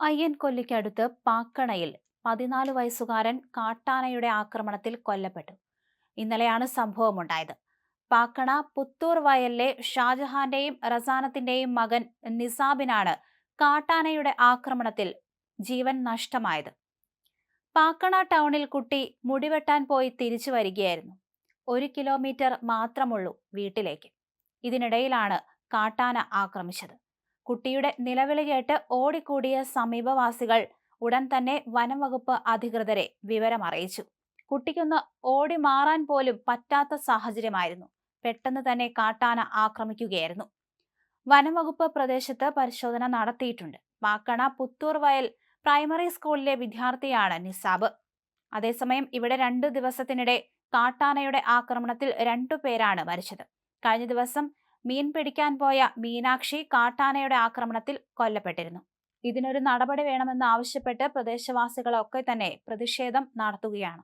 അയ്യൻകൊല്ലിക്കടുത്ത് പാക്കണയിൽ 14 വയസ്സുകാരൻ കാട്ടാനയുടെ ആക്രമണത്തിൽ കൊല്ലപ്പെട്ടു. ഇന്നലെയാണ് സംഭവമുണ്ടായത്. പാക്കണ പുത്തൂർ വയലിലെ ഷാജഹാന്റെയും റസാനത്തിന്റെയും മകൻ നിസാബിനാണ് കാട്ടാനയുടെ ആക്രമണത്തിൽ ജീവൻ നഷ്ടമായത്. പാക്കണ ടൗണിൽ കുട്ടി മുടിവെട്ടാൻ പോയി തിരിച്ചു വരികയായിരുന്നു. 1 കിലോമീറ്റർ മാത്രമുള്ളൂ വീട്ടിലേക്ക്. ഇതിനിടയിലാണ് കാട്ടാന ആക്രമിച്ചത്. കുട്ടിയുടെ നിലവിളി കേട്ട് ഓടിക്കൂടിയ സമീപവാസികൾ ഉടൻ തന്നെ വനംവകുപ്പ് അധികൃതരെ വിവരമറിയിച്ചു. കുട്ടിക്കൊന്ന് ഓടി മാറാൻ പോലും പറ്റാത്ത സാഹചര്യമായിരുന്നു. പെട്ടെന്ന് തന്നെ കാട്ടാന ആക്രമിക്കുകയായിരുന്നു. വനംവകുപ്പ് പ്രദേശത്ത് പരിശോധന നടത്തിയിട്ടുണ്ട്. പാക്കണ പുത്തൂർ വയൽ പ്രൈമറി സ്കൂളിലെ വിദ്യാർത്ഥിയാണ് നിസാബ്. അതേസമയം ഇവിടെ 2 ദിവസത്തിനിടെ കാട്ടാനയുടെ ആക്രമണത്തിൽ 2 പേരാണ് മരിച്ചത്. കഴിഞ്ഞ ദിവസം മീൻ പിടിക്കാൻ പോയ മീനാക്ഷി കാട്ടാനയുടെ ആക്രമണത്തിൽ കൊല്ലപ്പെട്ടിരുന്നു. ഇതിനൊരു നടപടി വേണമെന്ന് ആവശ്യപ്പെട്ട് പ്രദേശവാസികളൊക്കെ തന്നെ പ്രതിഷേധം നടത്തുകയാണ്.